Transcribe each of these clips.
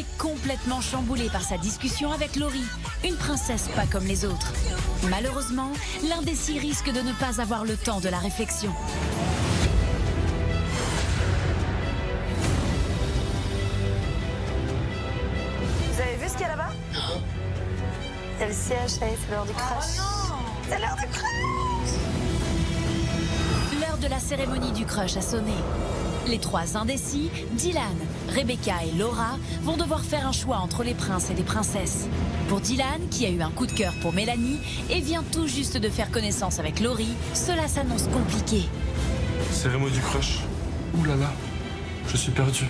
est complètement chamboulé par sa discussion avec Laurie, une princesse pas comme les autres. Malheureusement, l'indécis risque de ne pas avoir le temps de la réflexion. Vous avez vu ce qu'il y a là-bas? Il y a le siège, ça y est, c'est l'heure du crush. C'est l'heure du crush! L'heure de la cérémonie du crush a sonné. Les trois indécis, Dylan, Rebecca et Laura, vont devoir faire un choix entre les princes et les princesses. Pour Dylan, qui a eu un coup de cœur pour Mélanie et vient tout juste de faire connaissance avec Laurie, cela s'annonce compliqué. Cérémonie du crush. Ouh là là, je suis perdu.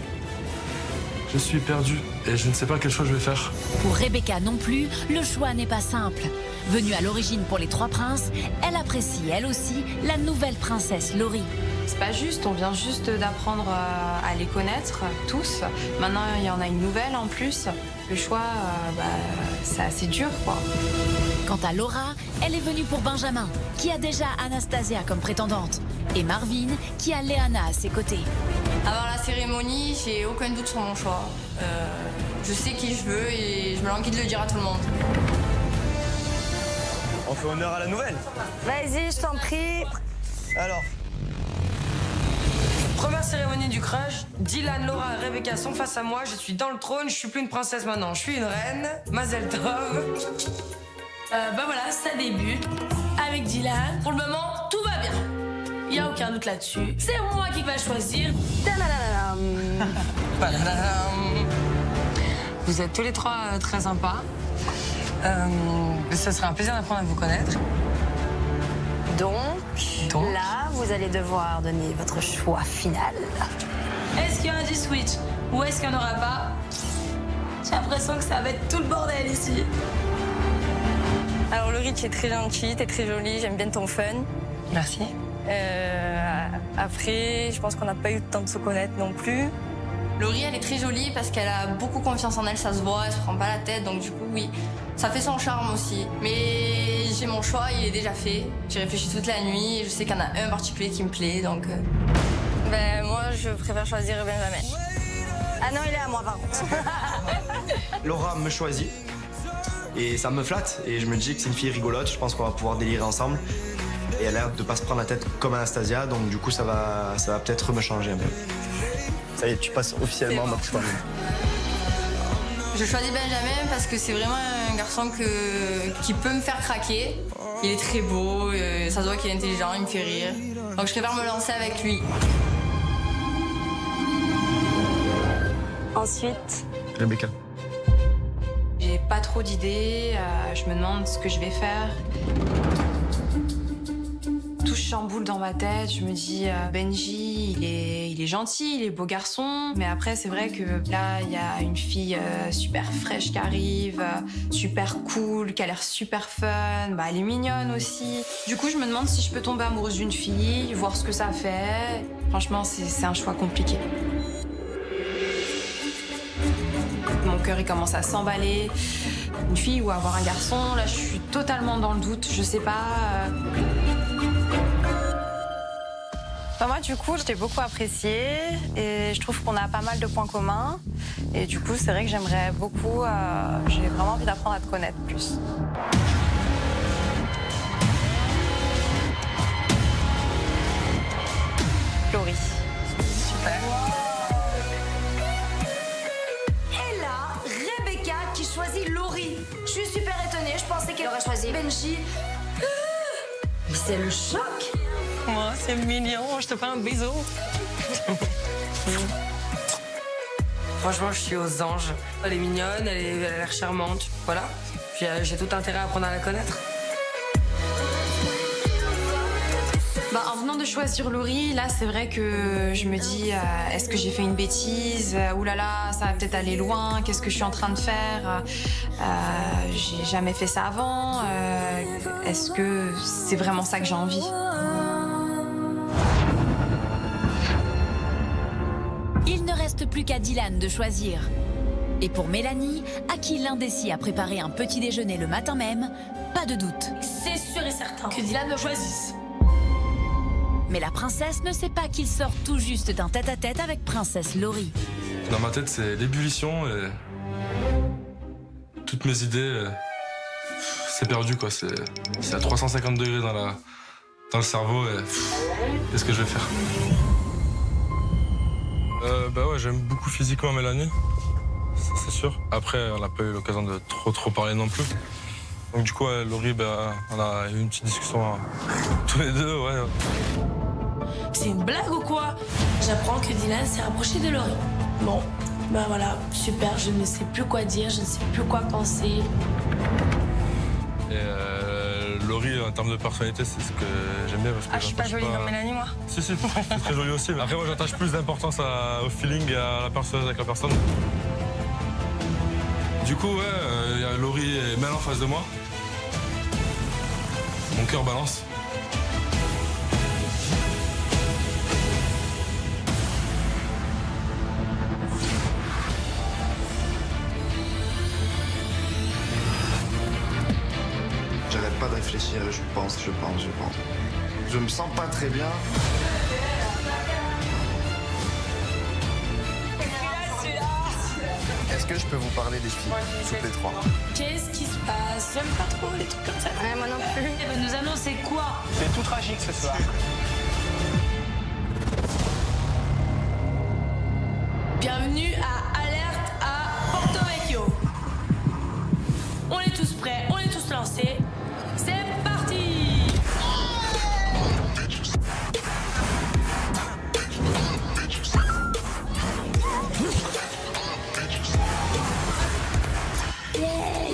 Je suis perdu et je ne sais pas quel choix je vais faire. Pour Rebecca non plus, le choix n'est pas simple. Venue à l'origine pour les trois princes, elle apprécie elle aussi la nouvelle princesse Laurie. C'est pas juste, on vient juste d'apprendre à les connaître tous. Maintenant, il y en a une nouvelle en plus. Le choix, c'est assez dur, quoi. Quant à Laura, elle est venue pour Benjamin, qui a déjà Anastasia comme prétendante, et Marvin, qui a Léana à ses côtés. Avant la cérémonie, j'ai aucun doute sur mon choix. Je sais qui je veux et je me languis de le dire à tout le monde. On fait honneur à la nouvelle. Vas-y, je t'en prie. Alors. Première cérémonie du crush, Dylan, Laura et Rebecca sont face à moi, je suis dans le trône, je suis plus une princesse maintenant, je suis une reine, Mazel Tov. Voilà, ça débute avec Dylan. Pour le moment, tout va bien. Il n'y a aucun doute là-dessus. C'est moi qui va choisir. Vous êtes tous les trois très sympas. Ce serait un plaisir d'apprendre à vous connaître. Donc, là, vous allez devoir donner votre choix final. Est-ce qu'il y aura du switch ou est-ce qu'il n'y en aura pas? J'ai l'impression que ça va être tout le bordel ici. Alors, Laurie, tu es très gentille, tu es très jolie, j'aime bien ton fun. Merci. Après, je pense qu'on n'a pas eu le temps de se connaître non plus. Laurie, elle est très jolie parce qu'elle a beaucoup confiance en elle, ça se voit, elle se prend pas la tête, donc du coup, oui, ça fait son charme aussi. Mais j'ai mon choix, il est déjà fait. J'ai réfléchi toute la nuit, et je sais qu'il y en a un en particulier qui me plaît, donc... Moi, je préfère choisir Benjamin. Ah non, il est à moi, par contre. Laura me choisit. Et ça me flatte. Et je me dis que c'est une fille rigolote. Je pense qu'on va pouvoir délirer ensemble. Et elle a l'air de pas se prendre la tête comme Anastasia. Donc du coup, ça va peut-être me changer un peu. Ça y est, tu passes officiellement ma petite famille. Je choisis Benjamin parce que c'est vraiment un garçon qui peut me faire craquer. Il est très beau, ça se voit qu'il est intelligent, il me fait rire. Donc je préfère me lancer avec lui. Ensuite, Rebecca. J'ai pas trop d'idées, je me demande ce que je vais faire. Tout chamboule dans ma tête, je me dis Benji, il est gentil, il est beau garçon. Mais après, c'est vrai que là, il y a une fille super fraîche qui arrive, super cool, qui a l'air super fun. Elle est mignonne aussi. Du coup, je me demande si je peux tomber amoureuse d'une fille, voir ce que ça fait. Franchement, c'est un choix compliqué. Mon cœur, il commence à s'emballer. Une fille ou avoir un garçon, là, je suis totalement dans le doute. Je sais pas... moi, du coup, je t'ai beaucoup apprécié et je trouve qu'on a pas mal de points communs. Et du coup, c'est vrai que j'aimerais beaucoup... j'ai vraiment envie d'apprendre à te connaître plus. Laurie. Super. Et là, Rebecca qui choisit Laurie. Je suis super étonnée, je pensais qu'elle aurait choisi Benji. Mais c'est le choc. Moi, c'est mignon, je te fais un bisou. Franchement, je suis aux anges. Elle est mignonne, elle a l'air charmante. Voilà. Puis j'ai tout intérêt à apprendre à la connaître. En venant de choisir Laurie, là, c'est vrai que je me dis, est-ce que j'ai fait une bêtise? Ouh là là, ça va peut-être aller loin. Qu'est-ce que je suis en train de faire? J'ai jamais fait ça avant. Est-ce que c'est vraiment ça que j'ai envie? Il ne reste plus qu'à Dylan de choisir. Et pour Mélanie, à qui l'indécis a préparé un petit déjeuner le matin même, pas de doute. C'est sûr et certain que Dylan me choisisse. Mais la princesse ne sait pas qu'il sort tout juste d'un tête-à-tête avec princesse Laurie. Dans ma tête, c'est l'ébullition et toutes mes idées, c'est perdu quoi. C'est à 350 degrés dans le cerveau et qu'est-ce que je vais faire? Bah ouais, j'aime beaucoup physiquement Mélanie, c'est sûr. Après, on n'a pas eu l'occasion de trop parler non plus. Donc du coup, ouais, Laurie, bah, on a eu une petite discussion tous les deux, ouais. C'est une blague ou quoi? J'apprends que Dylan s'est rapproché de Laurie. Bon, bah voilà, super, je ne sais plus quoi dire, je ne sais plus quoi penser. Et Laurie, en termes de personnalité, c'est ce que j'aime bien parce que je suis pas jolie dans Mélanie, moi. Si, c'est très joli aussi. Mais après, moi, j'attache plus d'importance au feeling et à la personne avec la personne. Du coup, ouais, y a Laurie et Mel en face de moi. Mon cœur balance. J'arrête pas de réfléchir, je pense. Je me sens pas très bien. Est-ce que je peux vous parler des filles, toutes les trois? Qu'est-ce qui se passe? J'aime pas trop les trucs comme ça. Ouais, moi non plus. Elle va nous annoncer quoi? C'est tout tragique ce soir. Bienvenue à Alerte à Porto Vecchio. On est tous prêts, on est tous lancés. C'est parti!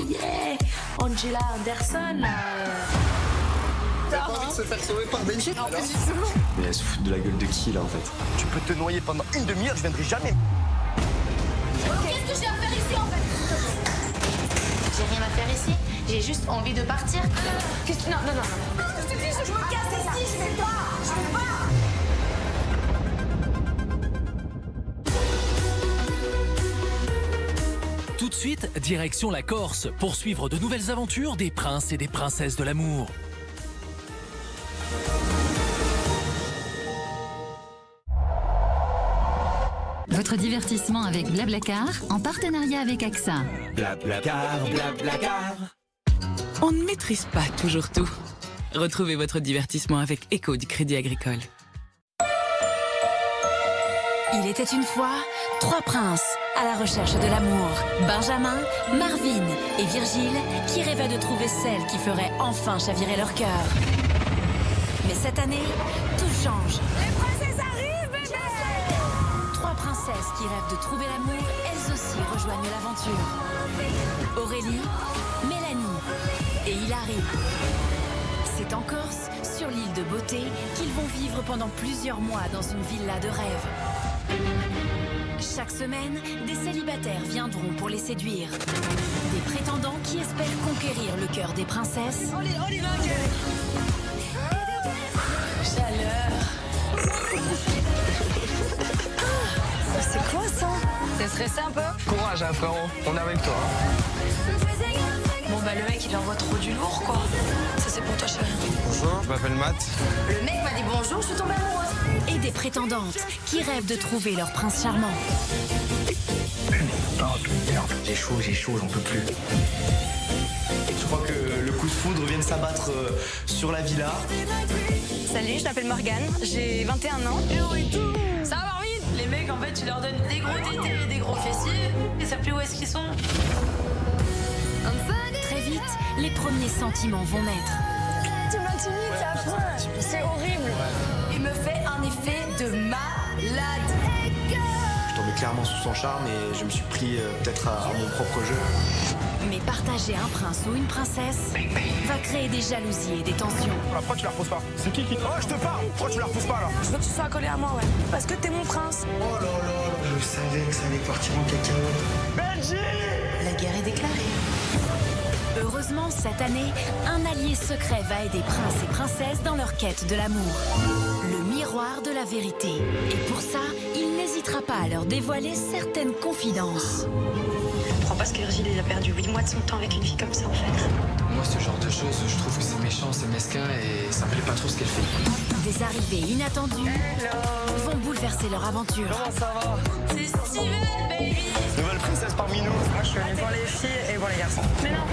Yeah! Angela Anderson, là. T'as pas envie de se faire sauver par Benji? Non, pas du tout. Mais elle se fout de la gueule de qui là en fait? Tu peux te noyer pendant une demi-heure, je viendrai jamais. Qu'est-ce que j'ai à faire ici en fait? J'ai rien à faire ici, j'ai juste envie de partir. Qu'est-ce que... Non. Je te dis, je me casse ici, je vais pas. Tout de suite, direction la Corse pour suivre de nouvelles aventures des princes et des princesses de l'amour. Votre divertissement avec Blablacar en partenariat avec AXA. Blablacar. On ne maîtrise pas toujours tout. Retrouvez votre divertissement avec Eco du Crédit Agricole. Il était une fois 3 princes à la recherche de l'amour. Benjamin, Marvin et Virgile qui rêvaient de trouver celle qui ferait enfin chavirer leur cœur. Mais cette année, tout change. Les princesses arrivent, bébé! 3 princesses qui rêvent de trouver l'amour, elles aussi rejoignent l'aventure. Aurélie, Mélanie et Hilary. C'est en Corse, sur l'île de Beauté, qu'ils vont vivre pendant plusieurs mois dans une villa de rêve. Chaque semaine, des célibataires viendront pour les séduire. Des prétendants qui espèrent conquérir le cœur des princesses. Chaleur. C'est quoi ça? T'es stressé un peu? Courage, hein, frérot, on est avec toi. Bon bah le mec il envoie trop du lourd quoi. Ça c'est pour toi chérie. Bonjour, je m'appelle Matt. Le mec m'a dit bonjour, je suis tombée amoureuse. Et des prétendantes qui rêvent de trouver leur prince charmant. J'ai chaud, j'en peux plus. Je crois que le coup de foudre vient de s'abattre sur la villa. Salut, je m'appelle Morgane, j'ai 21 ans. Ça va Marvin? Les mecs en fait tu leur donnes des gros tétés et des gros fessiers. Ils savent plus où est-ce qu'ils sont. Très vite, les premiers sentiments vont naître. Tu m'intimides, c'est affreux. C'est horrible. Il me fait un effet de malade. Je tombais clairement sous son charme et je me suis pris peut-être à mon propre jeu. Mais partager un prince ou une princesse va créer des jalousies et des tensions. Pourquoi tu la reposes pas? C'est qui Oh, je te parle. Pourquoi tu la reposes pas là? Je veux que tu sois collé à moi ouais. Parce que t'es mon prince. Oh là là, je savais que ça allait partir en cacahuète. Benji! La guerre est déclarée. Heureusement, cette année, un allié secret va aider princes et princesses dans leur quête de l'amour. Le miroir de la vérité. Et pour ça, il n'hésitera pas à leur dévoiler certaines confidences. Je comprends pas ce que Virgile il a perdu 8 mois de son temps avec une fille comme ça en fait. Moi ce genre de choses, je trouve que c'est méchant, c'est mesquin et ça me plaît pas trop ce qu'elle fait. Des arrivées arrivées inattendues vont bouleverser leur aventure. Comment ça va? C'est Steven, baby. Nouvelle princesse parmi nous. Moi, je suis venue pour les filles et pour les garçons. Mais non.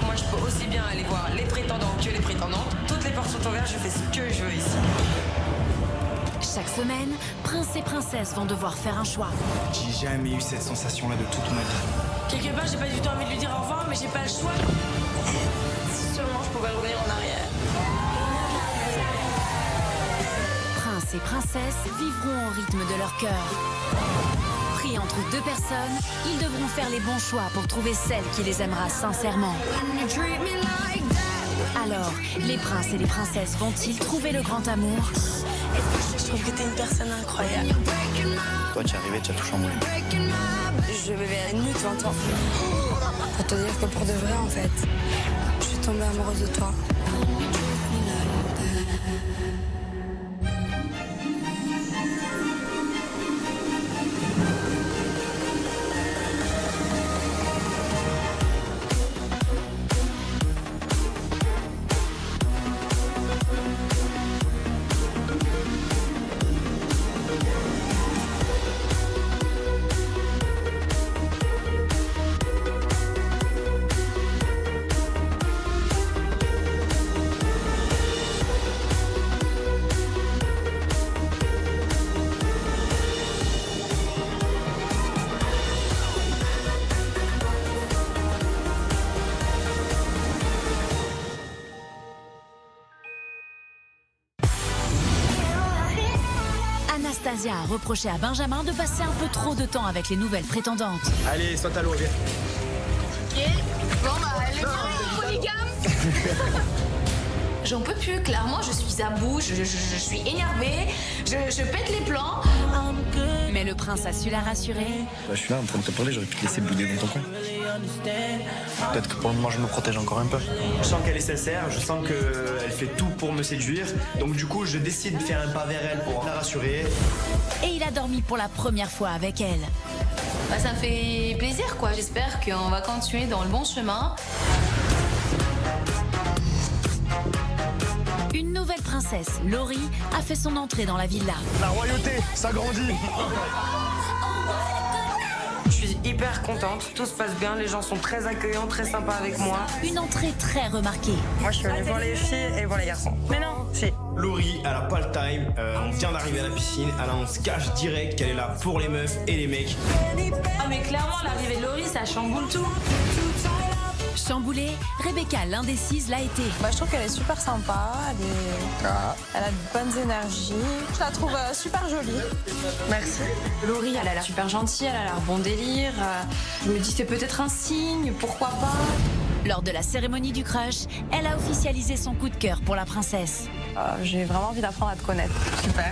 Moi, je peux aussi bien aller voir les prétendants que les prétendantes. Toutes les portes sont ouvertes, je fais ce que je veux ici. Chaque semaine, princes et princesses vont devoir faire un choix. J'ai jamais eu cette sensation-là de toute ma vie. Quelque part, j'ai pas du tout envie de lui dire au revoir, mais j'ai pas le choix. Si seulement je pouvais revenir en arrière. Princes et princesses vivront au rythme de leur cœur. Pris entre deux personnes, ils devront faire les bons choix pour trouver celle qui les aimera sincèrement. Alors, les princes et les princesses vont-ils trouver le grand amour? Je trouve que t'es une personne incroyable. Toi, tu es arrivé, tu as tout chamboulé. Je bébé à une nuit devant toi. Pour te dire que pour de vrai, en fait, je suis tombée amoureuse de toi. Anastasia a reproché à Benjamin de passer un peu trop de temps avec les nouvelles prétendantes. Allez, saute à l'eau, viens. Ok, bon bah, elle est bien polygame. J'en peux plus, clairement, je suis à bout, je suis énervée, je pète les plans. Mais le prince a su la rassurer. Bah, je suis là en train de te parler, j'aurais pu te laisser bouder dans ton coin. Peut-être que pour le moment, je me protège encore un peu. Je sens qu'elle est sincère, je sens qu'elle fait tout pour me séduire. Donc du coup, je décide de faire un pas vers elle pour la rassurer. Et il a dormi pour la première fois avec elle. Bah, ça me fait plaisir, quoi. J'espère qu'on va continuer dans le bon chemin. Une nouvelle princesse, Laurie, a fait son entrée dans la villa. La royauté, ça grandit. Je suis hyper contente, tout se passe bien, les gens sont très accueillants, très sympas avec moi. Une entrée très remarquée. Moi, je suis venue pour les filles et pour les garçons. Mais non, si. Laurie, elle a pas le time, on vient d'arriver à la piscine, alors on se cache direct qu'elle est là pour les meufs et les mecs. Ah mais clairement, l'arrivée de Laurie, ça chamboule tout. Chamboulée, Rebecca, l'indécise, l'a été. Bah, je trouve qu'elle est super sympa, elle a de bonnes énergies. Je la trouve super jolie. Merci. Laurie, elle a l'air super gentille, elle a l'air bon délire. Je me dis, c'est peut-être un signe, pourquoi pas. Lors de la cérémonie du crush, elle a officialisé son coup de cœur pour la princesse. J'ai vraiment envie d'apprendre à te connaître. Super.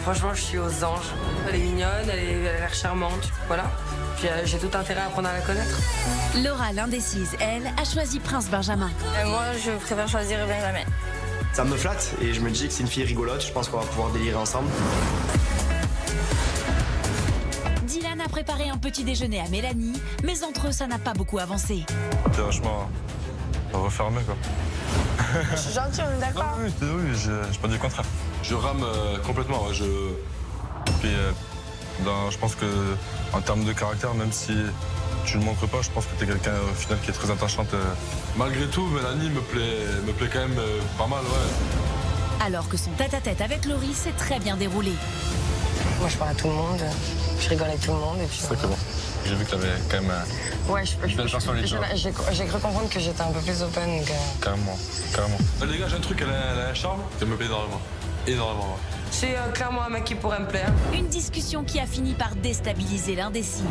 Franchement, je suis aux anges. Elle est mignonne, elle a l'air charmante. Voilà. Puis j'ai tout intérêt à apprendre à la connaître. Laura, l'indécise, elle, a choisi Prince Benjamin. Moi, je préfère choisir Benjamin. Ça me flatte et je me dis que c'est une fille rigolote, je pense qu'on va pouvoir délirer ensemble. Dylan a préparé un petit déjeuner à Mélanie, mais entre eux, ça n'a pas beaucoup avancé. T'es vachement refermé, quoi. Je suis gentille, on est d'accord? Oui, j'ai pas dit le contraire. Je rame complètement, ouais, Puis, je pense que en termes de caractère, même si tu le montres pas, je pense que t'es quelqu'un au final qui est très attachante. Malgré tout, Mélanie me plaît quand même pas mal, ouais. Alors que son tête-à-tête avec Laurie s'est très bien déroulé. Moi, je parle à tout le monde, je rigole avec tout le monde. Et puis... C'est vrai que bon. J'ai vu que t'avais quand même ouais, une belle personnalité. J'ai cru comprendre que j'étais un peu plus open. Carrément. Les gars, j'ai un truc, elle a un charme, elle me plaît énormément. Énormément. C'est clairement un mec qui pourrait me plaire. Une discussion qui a fini par déstabiliser l'indécis.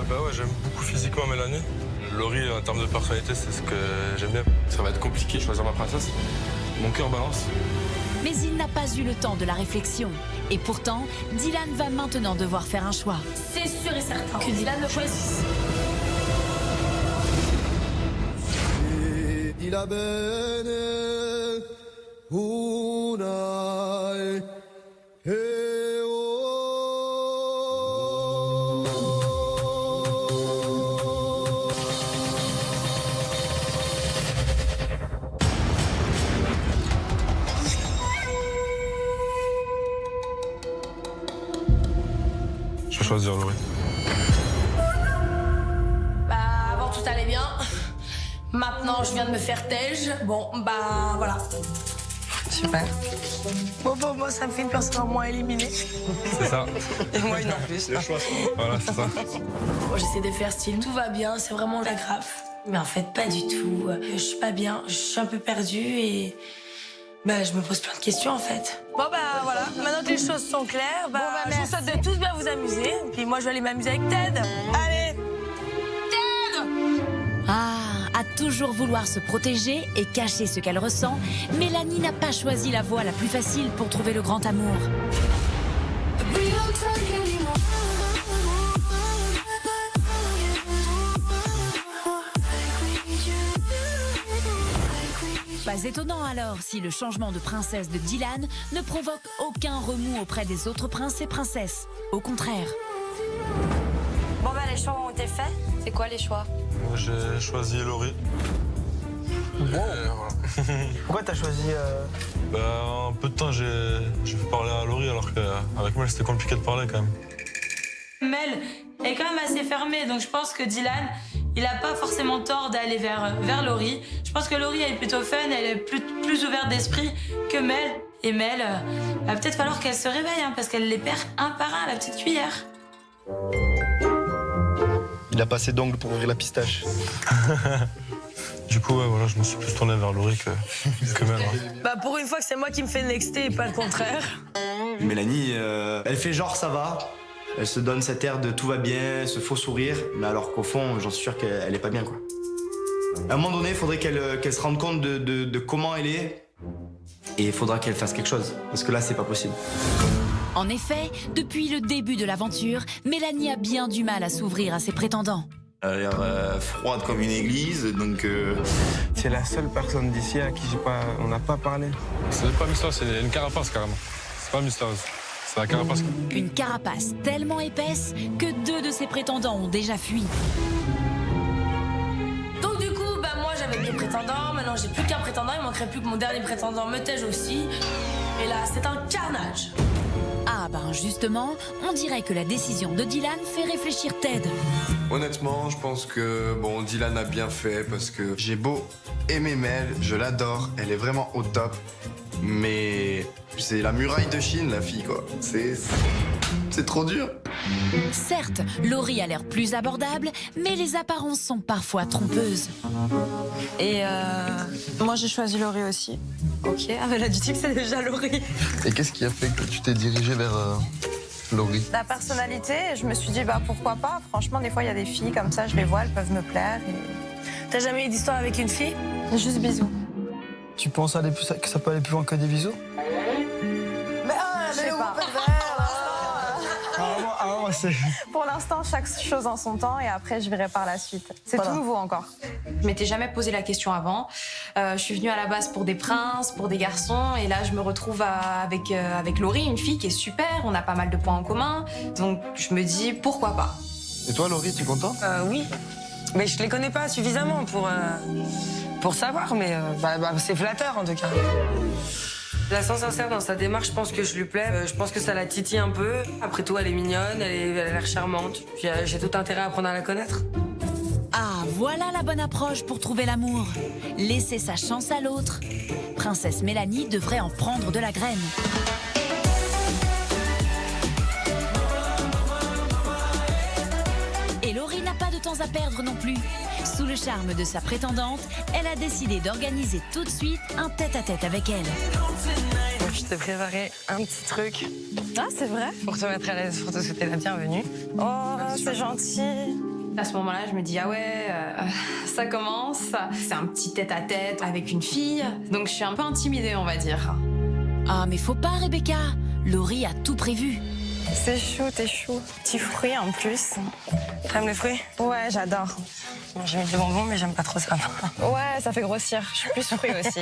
Bah ouais, j'aime beaucoup physiquement Mélanie. Laurie, en termes de personnalité, c'est ce que j'aime bien. Ça va être compliqué de choisir ma princesse. Mon cœur balance. Mais il n'a pas eu le temps de la réflexion. Et pourtant, Dylan va maintenant devoir faire un choix. C'est sûr et certain que Dylan le choisisse. choisir Laurie. Bah, avant tout allait bien. Maintenant, je viens de me faire tège. Bon, bah voilà. Super. Bon, moi, ça me fait une personne en moins éliminée. C'est ça. Et moi, une en plus. Le choix. Voilà, c'est ça. Bon, j'essaie de faire style. Tout va bien, c'est vraiment la grave. Mais en fait, pas du tout. Je suis pas bien, je suis un peu perdue et... Bah, je me pose plein de questions, en fait. Bon, bah, voilà. Maintenant que les choses sont claires, bah, je vous souhaite de tous bien vous amuser. Puis moi, je vais aller m'amuser avec Ted. Allez! Ted! Ah, à toujours vouloir se protéger et cacher ce qu'elle ressent, Mélanie n'a pas choisi la voie la plus facile pour trouver le grand amour. Pas étonnant alors si le changement de princesse de Dylan ne provoque aucun remous auprès des autres princes et princesses. Au contraire. Bon bah les choix ont été faits. C'est quoi les choix? Moi, j'ai choisi Laurie. Wow. Voilà. Pourquoi t'as choisi Bah, un peu de temps, j'ai fait parler à Laurie alors qu'avec Mel, c'était compliqué de parler quand même. Mel est quand même assez fermée, donc je pense que Dylan, il n'a pas forcément tort d'aller vers Laurie. Je pense que Laurie, elle est plutôt fun, elle est plus ouverte d'esprit que Mel. Et Mel, va peut-être falloir qu'elle se réveille, hein, parce qu'elle les perd un par un à la petite cuillère. Il a passé d'ongles pour ouvrir la pistache. Du coup, ouais, voilà, je me suis plus tourné vers Laurie que Mel. Hein. Bah, pour une fois que c'est moi qui me fais nexter et pas le contraire. Mélanie, elle fait genre ça va. Elle se donne cet air de tout va bien, ce faux sourire, mais alors qu'au fond, j'en suis sûr qu'elle est pas bien, quoi. À un moment donné, il faudrait qu'elle se rende compte de comment elle est, et il faudra qu'elle fasse quelque chose, parce que là, c'est pas possible. En effet, depuis le début de l'aventure, Mélanie a bien du mal à s'ouvrir à ses prétendants. Elle a l'air froide comme une église, donc... C'est la seule personne d'ici à qui on n'a pas parlé. C'est pas mystérieux, c'est une carapace carrément. C'est pas mystérieux. C'est la carapace. Une carapace tellement épaisse que 2 de ses prétendants ont déjà fui. Donc du coup, bah moi j'avais 2 prétendants, maintenant j'ai plus qu'un prétendant, il manquerait plus que mon dernier prétendant me tège aussi. Et là, c'est un carnage. Ah ben justement, on dirait que la décision de Dylan fait réfléchir Ted. Honnêtement, je pense que bon, Dylan a bien fait parce que J'ai beau aimer Mel, je l'adore, elle est vraiment au top, mais c'est la muraille de Chine, la fille, quoi. C'est trop dur. Certes, Laurie a l'air plus abordable, mais les apparences sont parfois trompeuses. Et moi j'ai choisi Laurie aussi. Ok, elle a dit que c'est déjà Laurie. Et qu'est-ce qui a fait que tu t'es dirigé vers Laurie? La personnalité, je me suis dit bah pourquoi pas. Franchement, des fois il y a des filles comme ça, je les vois, elles peuvent me plaire. T'as jamais eu d'histoire avec une fille? Juste bisous. Tu penses que ça peut aller plus loin que des bisous? Mais je sais pas. Pour l'instant, chaque chose en son temps et après je verrai par la suite. C'est tout nouveau encore. Je m'étais jamais posé la question avant. Je suis venue à la base pour des princes, pour des garçons, et là je me retrouve avec Laurie, une fille qui est super. On a pas mal de points en commun, donc je me dis pourquoi pas. Et toi, Laurie, tu es contente? Oui, mais je les connais pas suffisamment pour savoir, mais c'est flatteur en tout cas. La sens sincère dans sa démarche, je pense que je lui plais. Je pense que ça la titille un peu. Après tout, elle est mignonne, elle a l'air charmante. Puis j'ai tout intérêt à apprendre à la connaître. Ah, voilà la bonne approche pour trouver l'amour. Laisser sa chance à l'autre. Princesse Mélanie devrait en prendre de la graine. Et Laurie n'a pas de temps à perdre non plus. Sous le charme de sa prétendante, elle a décidé d'organiser tout de suite un tête-à-tête avec elle. Je t'ai préparé un petit truc. Ah, c'est vrai? Pour te mettre à l'aise, pour te souhaiter la bienvenue. Oh, c'est gentil. À ce moment-là, je me dis ah ouais, ça commence. C'est un petit tête-à-tête avec une fille, donc je suis un peu intimidée, on va dire. Ah, mais faut pas, Rebecca. Laurie a tout prévu. C'est chou, t'es chou. Petit fruit en plus. T'aimes les fruits? Ouais, j'adore. J'ai mis des bonbons, mais j'aime pas trop ça. Ouais, ça fait grossir. Je suis plus fruit aussi.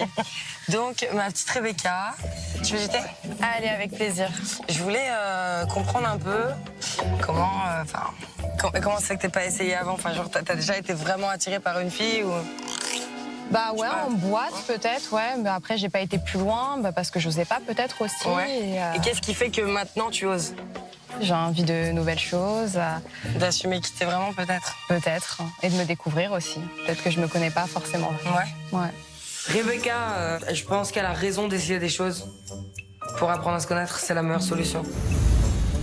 Donc, ma petite Rebecca, tu veux du thé? Allez, avec plaisir. Je voulais comprendre un peu comment c'est que t'es pas essayé avant. Enfin, genre, t'as déjà été vraiment attirée par une fille ou... Bah ouais, en boîte peut-être, ouais. Mais après, j'ai pas été plus loin parce que j'osais pas peut-être aussi. Ouais. Et qu'est-ce qui fait que maintenant tu oses? J'ai envie de nouvelles choses. D'assumer qui t'es vraiment peut-être. Peut-être. Et de me découvrir aussi. Peut-être que je me connais pas forcément. Ouais. Rebecca, je pense qu'elle a raison d'essayer des choses. Pour apprendre à se connaître, c'est la meilleure solution.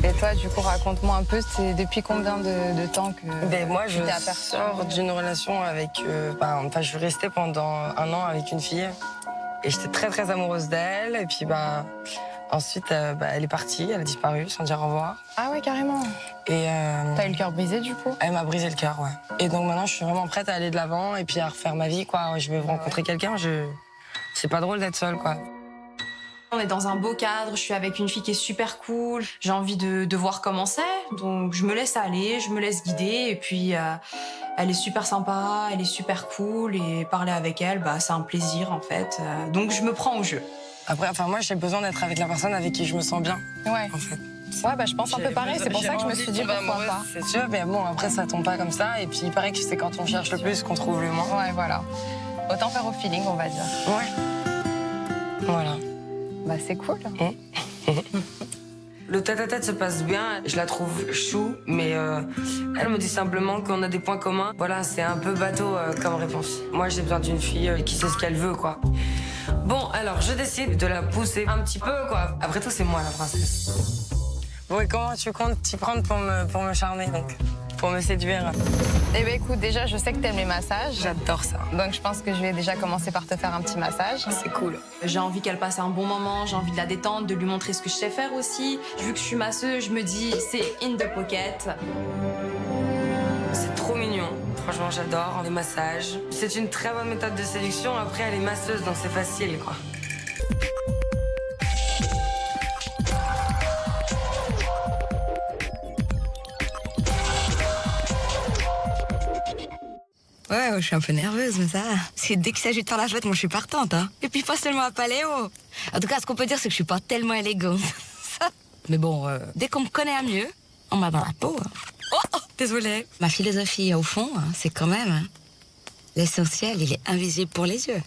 Et toi, du coup, raconte-moi un peu, c'est depuis combien de temps que moi, je tu t'es aperçue? sors d'une relation avec... je suis restée pendant 1 an avec une fille. Et j'étais très, très amoureuse d'elle. Et puis, ensuite, elle est partie, elle a disparu sans dire au revoir. Ah ouais, carrément. Et t'as eu le cœur brisé, du coup? Elle m'a brisé le cœur, ouais. Et donc maintenant, je suis vraiment prête à aller de l'avant et puis à refaire ma vie, quoi. Je vais rencontrer quelqu'un, c'est pas drôle d'être seule, quoi. On est dans un beau cadre, je suis avec une fille qui est super cool, j'ai envie de voir comment c'est, donc je me laisse aller, je me laisse guider, et puis elle est super sympa, elle est super cool, et parler avec elle, c'est un plaisir en fait, donc je me prends au jeu. Après, moi j'ai besoin d'être avec la personne avec qui je me sens bien, en fait. Ouais, je pense un peu pareil, c'est pour ça que je me suis dit pourquoi pas. C'est sûr, mais bon, après ça tombe pas comme ça, et puis il paraît que c'est quand on cherche le plus qu'on trouve le moins. Ouais, voilà. Autant faire au feeling, on va dire. Ouais. Voilà. C'est cool. Le tête-à-tête se passe bien, je la trouve chou, mais elle me dit simplement qu'on a des points communs. Voilà, c'est un peu bateau comme réponse. Moi, j'ai besoin d'une fille qui sait ce qu'elle veut, quoi. Bon, alors, je décide de la pousser un petit peu, quoi. Après tout, c'est moi, la princesse. Bon, et comment tu comptes t'y prendre pour me charmer, donc? Pour me séduire? Eh bien, écoute, déjà, je sais que t'aimes les massages. J'adore ça. Donc, je pense que je vais déjà commencer par te faire un petit massage. C'est cool. J'ai envie qu'elle passe un bon moment, j'ai envie de la détendre, de lui montrer ce que je sais faire aussi. Vu que je suis masseuse, je me dis, c'est in the pocket. C'est trop mignon. Franchement, j'adore les massages. C'est une très bonne méthode de séduction. Après, elle est masseuse, donc c'est facile, quoi. Ouais, je suis un peu nerveuse, mais ça. Parce que dès qu'il s'agit de faire la fête, moi je suis partante, hein. Et puis pas seulement à Paléo. En tout cas, ce qu'on peut dire, c'est que je suis pas tellement élégante. Mais bon, dès qu'on me connaît à mieux, on m'a dans la peau. Oh, désolée. Ma philosophie, au fond, c'est quand même, l'essentiel, il est invisible pour les yeux.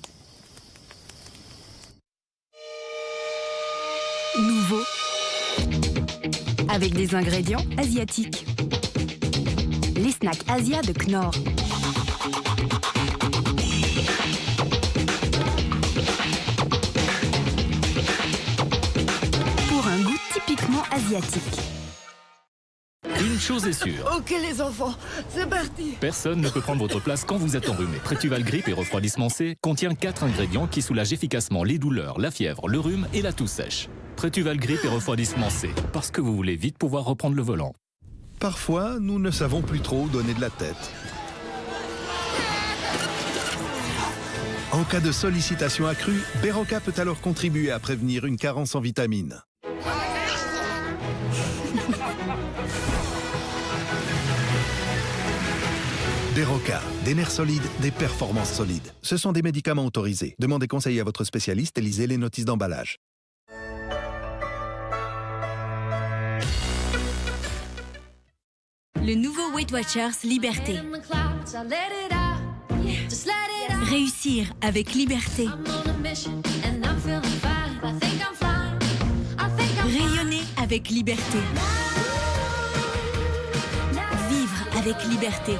Nouveau. Avec des ingrédients asiatiques. Les snacks Asia de Knorr. Pour un goût typiquement asiatique. Une chose est sûre. Ok les enfants, c'est parti. Personne ne peut prendre votre place quand vous êtes enrhumé. Prétuval Grippe et Refroidissement C contient 4 ingrédients qui soulagent efficacement les douleurs, la fièvre, le rhume et la toux sèche. Prétuval Grippe et Refroidissement C, parce que vous voulez vite pouvoir reprendre le volant. Parfois, nous ne savons plus trop où donner de la tête. En cas de sollicitation accrue, Berocca peut alors contribuer à prévenir une carence en vitamines. Berocca, des nerfs solides, des performances solides. Ce sont des médicaments autorisés. Demandez conseil à votre spécialiste et lisez les notices d'emballage. Le nouveau Weight Watchers Liberté. Réussir avec liberté. Rayonner avec liberté. Vivre avec liberté.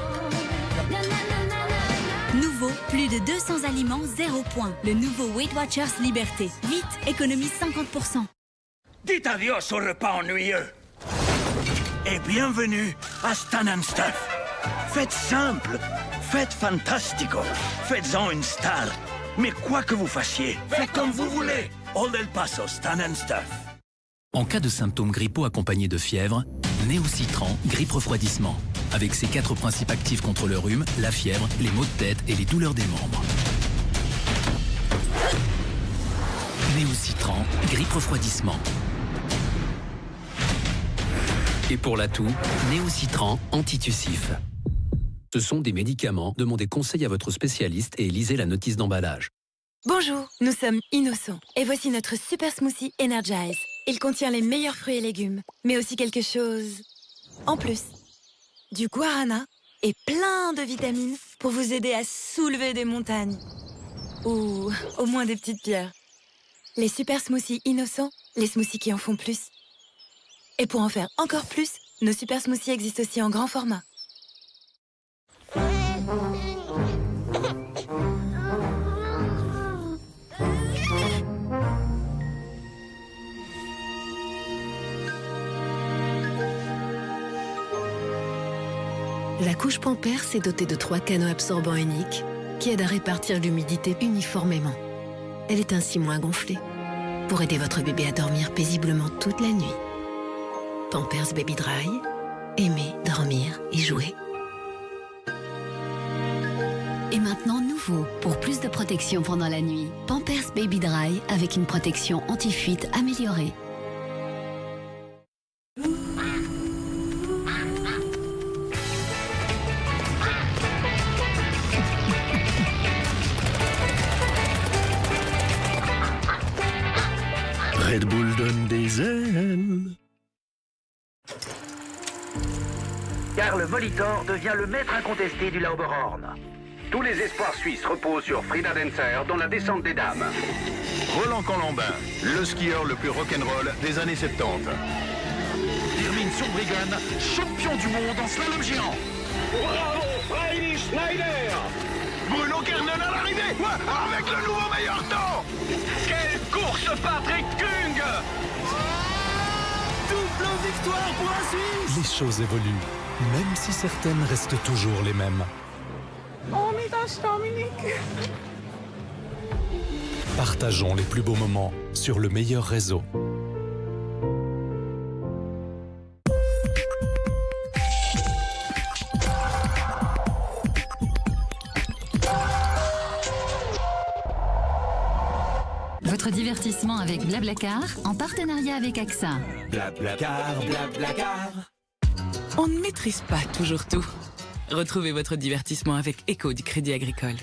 Nouveau, plus de 200 aliments, 0 point. Le nouveau Weight Watchers Liberté. Vite, économise 50%. Dites adios au repas ennuyeux. Et bienvenue à Stan & Stuff. Faites simple, faites fantastico, faites-en une star. Mais quoi que vous fassiez, faites comme vous voulez. Old El Paso, Stan & Stuff. En cas de symptômes grippaux accompagnés de fièvre, Néocitran Grippe Refroidissement. Avec ses 4 principes actifs contre le rhume, la fièvre, les maux de tête et les douleurs des membres. Néocitran Grippe Refroidissement. Et pour la toux, Néocitran antitussif. Ce sont des médicaments. Demandez conseil à votre spécialiste et lisez la notice d'emballage. Bonjour, nous sommes Innocents et voici notre super smoothie Energize. Il contient les meilleurs fruits et légumes, mais aussi quelque chose en plus. Du guarana et plein de vitamines pour vous aider à soulever des montagnes. Ou au moins des petites pierres. Les super smoothies innocents, les smoothies qui en font plus. Et pour en faire encore plus, nos super smoothies existent aussi en grand format. La couche Pampers est dotée de 3 canaux absorbants uniques qui aident à répartir l'humidité uniformément. Elle est ainsi moins gonflée pour aider votre bébé à dormir paisiblement toute la nuit. Pampers Baby Dry, aimer, dormir et jouer. Et maintenant nouveau, pour plus de protection pendant la nuit, Pampers Baby Dry avec une protection anti-fuite améliorée. Red Bull donne des ailes. Car le Molitor devient le maître incontesté du Lauberhorn. Tous les espoirs suisses reposent sur Frida Denzer dans la descente des dames. Roland Colambin, le skieur le plus rock'n'roll des années 70. Irvine Surbriggen, champion du monde en slalom géant. Bravo, Heidi Schneider. Bruno Kernen à l'arrivée, avec le nouveau meilleur temps. Quelle course, Patrick Kung. Double victoire pour la Suisse. Les choses évoluent, même si certaines restent toujours les mêmes. Oh, mais das Dominique. Partageons les plus beaux moments sur le meilleur réseau. Votre divertissement avec Blablacar en partenariat avec AXA. Blablacar, Blablacar. On ne maîtrise pas toujours tout. Retrouvez votre divertissement avec Eco du Crédit Agricole.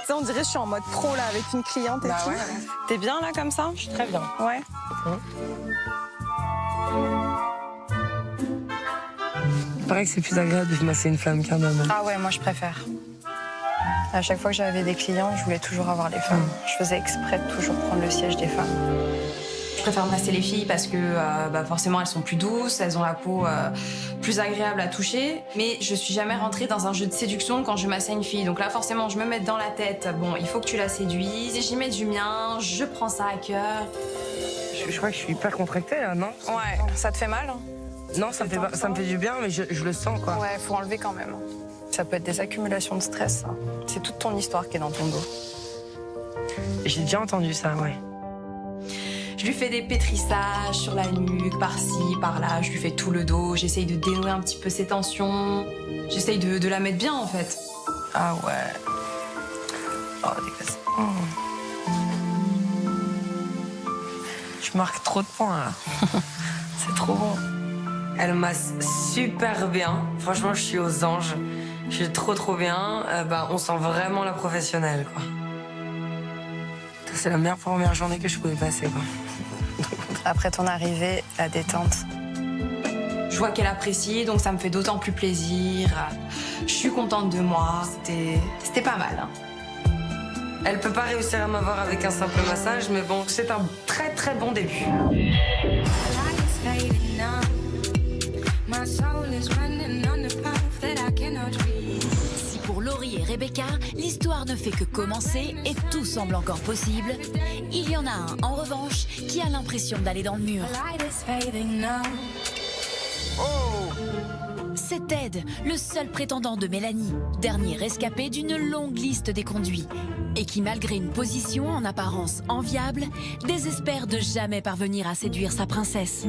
On dirait que je suis en mode pro là avec une cliente et tout. Ouais. T'es bien là comme ça? Je suis très bien. Ouais. Il paraît que c'est plus agréable de masser une femme qu'un homme. Ah ouais, moi je préfère. À chaque fois que j'avais des clients, je voulais toujours avoir les femmes. Je faisais exprès de toujours prendre le siège des femmes. Je préfère masser les filles parce que forcément elles sont plus douces, elles ont la peau plus agréable à toucher. Mais je suis jamais rentrée dans un jeu de séduction quand je massais une fille. Donc là forcément je me mets dans la tête, bon il faut que tu la séduises, j'y mets du mien, je prends ça à cœur. Je crois que je suis hyper contractée là, non? Ouais, ça te fait mal hein? Non, ça me fait du bien, mais je le sens quoi. Ouais, faut enlever quand même. Ça peut être des accumulations de stress. Ça. C'est toute ton histoire qui est dans ton dos. J'ai déjà entendu ça, ouais. Je lui fais des pétrissages sur la nuque, par-ci, par-là. Je lui fais tout le dos. J'essaye de dénouer un petit peu ses tensions. J'essaye de la mettre bien, en fait. Ah ouais. Oh, dégueulasse. Je marque trop de points, là. C'est trop bon. Elle masse super bien. Franchement, je suis aux anges. Je suis trop bien. On sent vraiment la professionnelle, quoi. C'est la meilleure première journée que je pouvais passer, quoi. Après ton arrivée, la détente. Je vois qu'elle apprécie, donc ça me fait d'autant plus plaisir. Je suis contente de moi. C'était pas mal. Hein. Elle peut pas réussir à m'avoir avec un simple massage, mais bon, c'est un très bon début. Si pour Laurie et Rebecca, l'histoire ne fait que commencer et tout semble encore possible, il y en a un, en revanche, qui a l'impression d'aller dans le mur. C'est Ted, le seul prétendant de Mélanie, dernier rescapé d'une longue liste des conduits, et qui, malgré une position en apparence enviable, désespère de jamais parvenir à séduire sa princesse.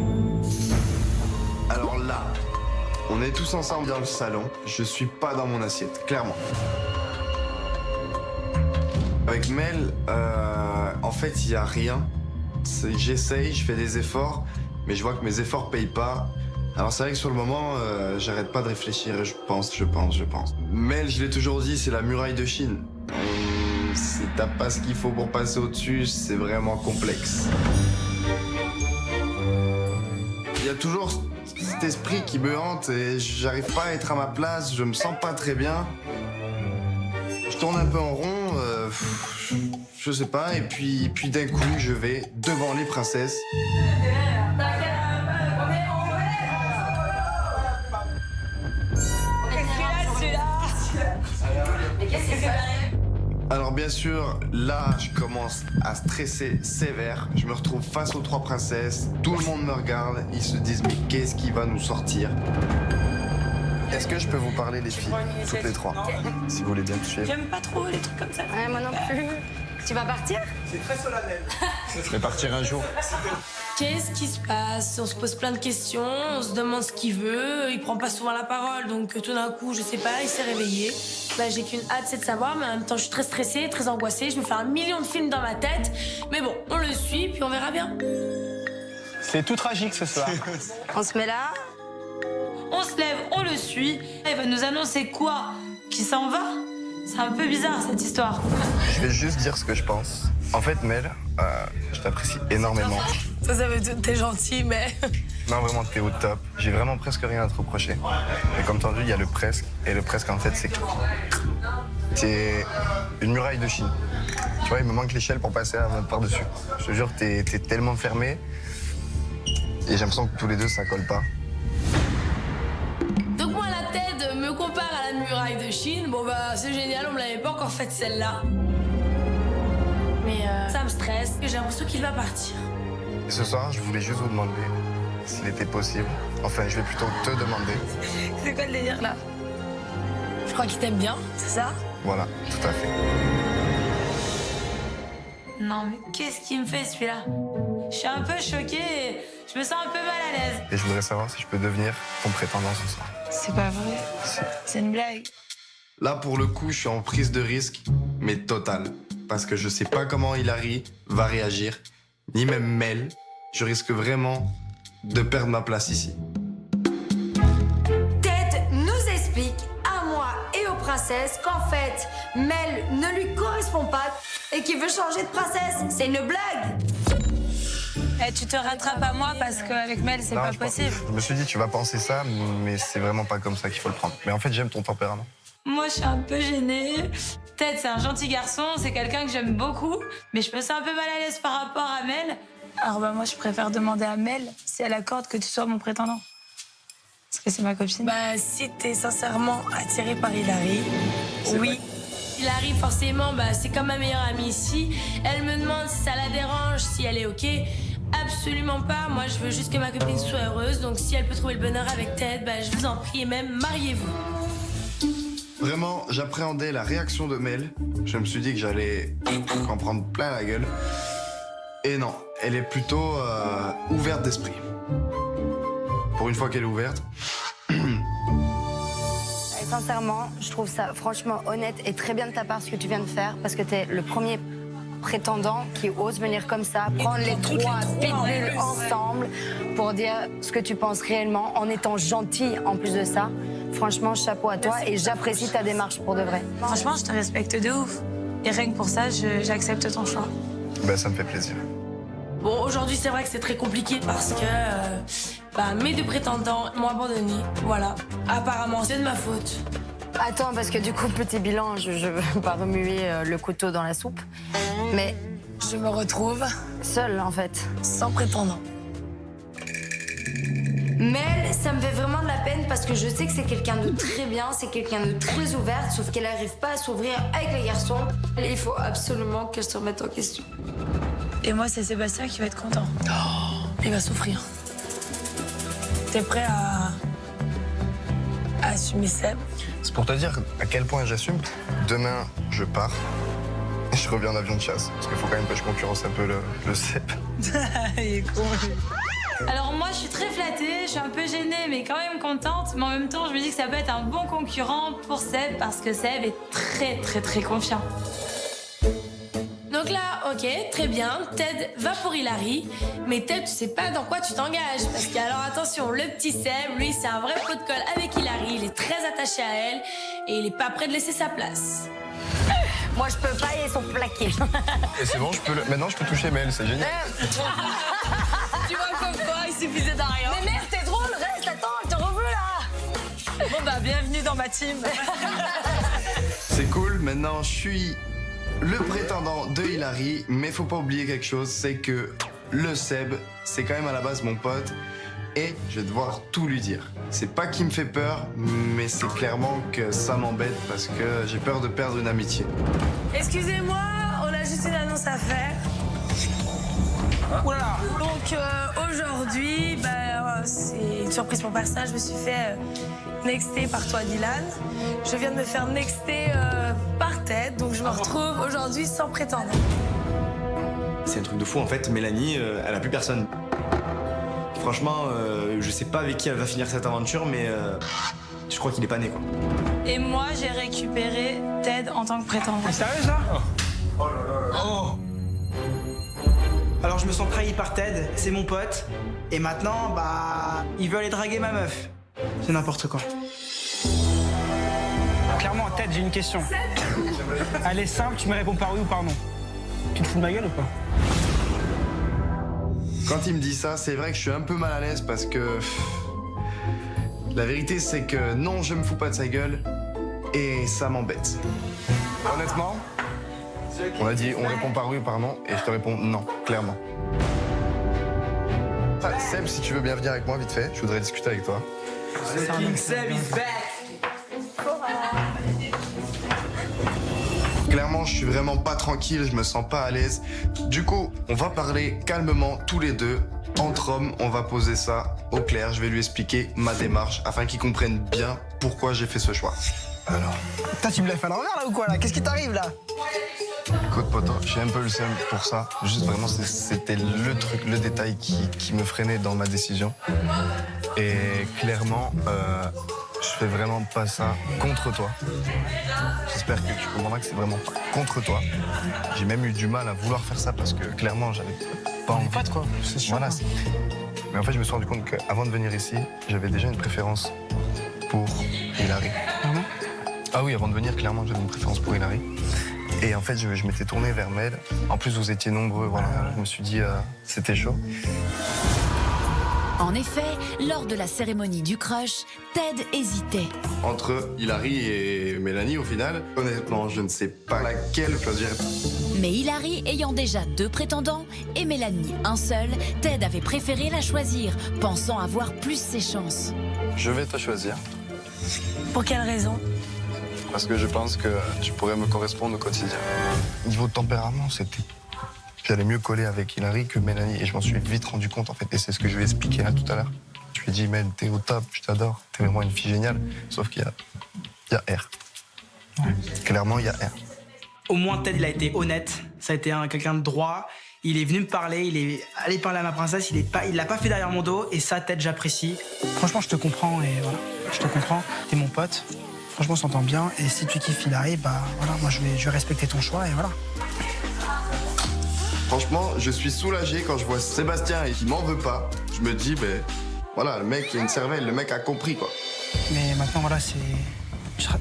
Alors là, on est tous ensemble dans le salon. Je suis pas dans mon assiette, clairement. Avec Mel, en fait, il y a rien. J'essaye, je fais des efforts, mais je vois que mes efforts payent pas. Alors c'est vrai que sur le moment, j'arrête pas de réfléchir et je pense. Mel, je l'ai toujours dit, c'est la muraille de Chine. Si t'as pas ce qu'il faut pour passer au-dessus, c'est vraiment complexe. Il y a toujours cet esprit qui me hante et j'arrive pas à être à ma place, je me sens pas très bien. Je tourne un peu en rond, je sais pas, et puis d'un coup, je vais devant les princesses. Alors bien sûr, là, je commence à stresser sévère. Je me retrouve face aux 3 princesses. Tout le monde me regarde. Ils se disent, mais qu'est-ce qui va nous sortir? Est-ce que je peux vous parler, les filles? Toutes les 3, si vous voulez bien me suivre. J'aime pas trop les trucs comme ça. Ouais, moi non plus. Tu vas partir? C'est très solennel. Je vais partir un jour. Qu'est-ce qui se passe? On se pose plein de questions, on se demande ce qu'il veut, il prend pas souvent la parole, donc tout d'un coup, je sais pas, il s'est réveillé. Bah, j'ai qu'une hâte, c'est de savoir, mais en même temps, je suis très stressée, très angoissée, je me fais 1 million de films dans ma tête. Mais bon, on le suit, puis on verra bien. C'est tout tragique ce soir. On se met là. On se lève, on le suit. Il va nous annoncer quoi? Qu'il s'en va? C'est un peu bizarre, cette histoire. Je vais juste dire ce que je pense. En fait, Mel, je t'apprécie énormément. Ça veut dire que t'es gentil, mais... Non, vraiment, t'es au top. J'ai vraiment presque rien à te reprocher. Et comme t'as entendu, il y a le presque. Et le presque, en fait, c'est une muraille de Chine. Tu vois, il me manque l'échelle pour passer par-dessus. Je te jure, t'es tellement fermé. Et j'ai l'impression que tous les deux, ça colle pas. Donc moi, la tête me compare à la muraille de Chine. Bon, bah, c'est génial, on me l'avait pas encore faite, celle-là. Mais ça me stresse, et j'ai l'impression qu'il va partir. Et ce soir, je voulais juste vous demander s'il était possible. Enfin, je vais plutôt te demander. C'est quoi le délire, là? Je crois qu'il t'aime bien, c'est ça? Voilà, tout à fait. Non, mais qu'est-ce qu'il me fait, celui-là? Je suis un peu choquée et je me sens un peu mal à l'aise. Et je voudrais savoir si je peux devenir ton prétendant ce soir. C'est pas vrai. C'est une blague. Là, pour le coup, je suis en prise de risque, mais totale. Parce que je sais pas comment Hilary va réagir, ni même Mel. Je risque vraiment de perdre ma place ici. Ted nous explique, à moi et aux princesses, qu'en fait, Mel ne lui correspond pas et qu'il veut changer de princesse. C'est une blague. Eh, tu te rattrapes à moi parce qu'avec Mel, c'est pas possible. Je me suis dit, tu vas penser ça, mais c'est vraiment pas comme ça qu'il faut le prendre. Mais en fait, j'aime ton tempérament. Moi, je suis un peu gênée. Ted, c'est un gentil garçon, c'est quelqu'un que j'aime beaucoup, mais je me sens un peu mal à l'aise par rapport à Mel. Alors bah moi, je préfère demander à Mel si elle accorde que tu sois mon prétendant. Parce que c'est ma copine. Bah, si t'es sincèrement attirée par Hilary, oui. Hilary, forcément, bah, c'est comme ma meilleure amie ici. Elle me demande si ça la dérange, si elle est OK. Absolument pas. Moi, je veux juste que ma copine soit heureuse. Donc, si elle peut trouver le bonheur avec Ted, bah, je vous en prie, et même mariez-vous. Vraiment, j'appréhendais la réaction de Mel. Je me suis dit que j'allais en prendre plein la gueule. Et non, elle est plutôt ouverte d'esprit. Pour une fois qu'elle est ouverte. Et sincèrement, je trouve ça franchement honnête et très bien de ta part ce que tu viens de faire, parce que t'es le premier prétendant qui ose venir comme ça, prendre les trois pitbulls ensemble pour dire ce que tu penses réellement, en étant gentil en plus de ça. Franchement, chapeau à toi et j'apprécie ta démarche pour de vrai. Franchement, je te respecte de ouf. Et rien que pour ça, j'accepte ton choix. Ben, ça me fait plaisir. Bon, aujourd'hui, c'est vrai que c'est très compliqué parce que mes deux prétendants m'ont abandonné. Voilà. Apparemment, c'est de ma faute. Attends, parce que du coup, petit bilan, je veux pas remuer le couteau dans la soupe, mais je me retrouve seule, en fait. Sans prétendant. Mel, ça me fait vraiment de la peine parce que je sais que c'est quelqu'un de très bien, c'est quelqu'un de très ouverte, sauf qu'elle n'arrive pas à s'ouvrir avec les garçons. Et il faut absolument qu'elle se remette en question. Et moi, c'est Sébastien qui va être content. Oh, il va souffrir. T'es prêt à assumer Seb? C'est pour te dire à quel point j'assume. Demain, je pars et je reviens en avion de chasse. Parce qu'il faut quand même que je concurrence un peu le Seb. Il est con. Alors moi, je suis très flattée, je suis un peu gênée, mais quand même contente. Mais en même temps, je me dis que ça peut être un bon concurrent pour Seb, parce que Seb est très, très, très confiant. Donc là, ok, très bien, Ted va pour Hilary, mais Ted, tu sais pas dans quoi tu t'engages. Parce que alors attention, le petit Seb, lui, c'est un vrai pot de colle avec Hilary, il est très attaché à elle, et il est pas prêt de laisser sa place. Moi, je peux pas, ils sont plaqués. Et c'est bon, maintenant je peux toucher Mel, c'est génial. Tu vois comme quoi, il suffisait d'un rien. Mais merde, t'es drôle, reste, attends. dans ma team. C'est cool, maintenant je suis le prétendant de Hilary, mais faut pas oublier quelque chose, c'est que le Seb, c'est quand même à la base mon pote, et je vais devoir tout lui dire. C'est pas qu'il me fait peur, mais c'est clairement que ça m'embête parce que j'ai peur de perdre une amitié. Excusez-moi, on a juste une annonce à faire. Oulala. Donc aujourd'hui, c'est une surprise pour personne. Je me suis fait nexter par toi, Dylan. Je viens de me faire nexter par Ted, donc je me retrouve aujourd'hui sans prétendant. C'est un truc de fou en fait. Mélanie, elle a plus personne. Franchement, je sais pas avec qui elle va finir cette aventure, mais je crois qu'il est pas né quoi. Et moi, j'ai récupéré Ted en tant que prétendant. C'est sérieux ça? Oh là là là. Oh. Alors je me sens trahi par Ted, c'est mon pote, et maintenant, il veut aller draguer ma meuf. C'est n'importe quoi. Clairement, Ted, j'ai une question. Elle est simple, tu me réponds par oui ou par non. Tu te fous de ma gueule ou pas? Quand il me dit ça, c'est vrai que je suis un peu mal à l'aise parce que la vérité c'est que non, je me fous pas de sa gueule et ça m'embête. Honnêtement, on a dit on répond par oui ou par non et je te réponds non, clairement. Seb, si tu veux bien venir avec moi vite fait, je voudrais discuter avec toi. The King Seb is back. Clairement, je suis vraiment pas tranquille, je me sens pas à l'aise. Du coup, on va parler calmement tous les deux. Entre hommes, on va poser ça au clair. Je vais lui expliquer ma démarche afin qu'il comprenne bien pourquoi j'ai fait ce choix. Alors... Putain, tu me l'as fait à l'envers là ou quoi là? Qu'est-ce qui t'arrive là? Écoute, poto, j'ai un peu le seum pour ça. Juste vraiment, c'était le truc, le détail qui me freinait dans ma décision. Et clairement, je fais vraiment pas ça contre toi. J'espère que tu comprendras que c'est vraiment pas contre toi. J'ai même eu du mal à vouloir faire ça parce que clairement, j'avais pas envie. Pas de quoi, c'est sûr. Voilà. Mais en fait, je me suis rendu compte qu'avant de venir ici, j'avais déjà une préférence pour Hilary. Ah oui, avant de venir, clairement, j'avais une préférence pour Hilary. Et en fait, je m'étais tourné vers Mel. En plus, vous étiez nombreux, voilà. Je me suis dit, c'était chaud. En effet, lors de la cérémonie du crush, Ted hésitait. Entre Hilary et Mélanie, au final, honnêtement, je ne sais pas laquelle choisir. Mais Hilary ayant déjà 2 prétendants et Mélanie un seul, Ted avait préféré la choisir, pensant avoir plus ses chances. Je vais te choisir. Pour quelle raison? Parce que je pense que tu pourrais me correspondre au quotidien. Niveau tempérament, j'allais mieux coller avec Hilary que Mélanie. Et je m'en suis vite rendu compte, en fait. Et c'est ce que je lui ai expliqué là tout à l'heure. Je lui ai dit, Mel, t'es au top, je t'adore. T'es vraiment une fille géniale. Sauf qu'il y a R. Ouais. Clairement, il y a R. Au moins, Ted, il a été honnête. Ça a été quelqu'un de droit. Il est venu me parler, il est allé parler à ma princesse. Il l'a pas fait derrière mon dos. Et ça, Ted, j'apprécie. Franchement, je te comprends. Et voilà, je te comprends. T'es mon pote. Franchement, on s'entend bien. Et si tu kiffes Hilary, voilà, moi, je vais respecter ton choix. Et voilà. Franchement, je suis soulagé quand je vois Sébastien et qu'il m'en veut pas. Je me dis, voilà, le mec, il a une cervelle, le mec a compris, quoi. Mais maintenant, voilà,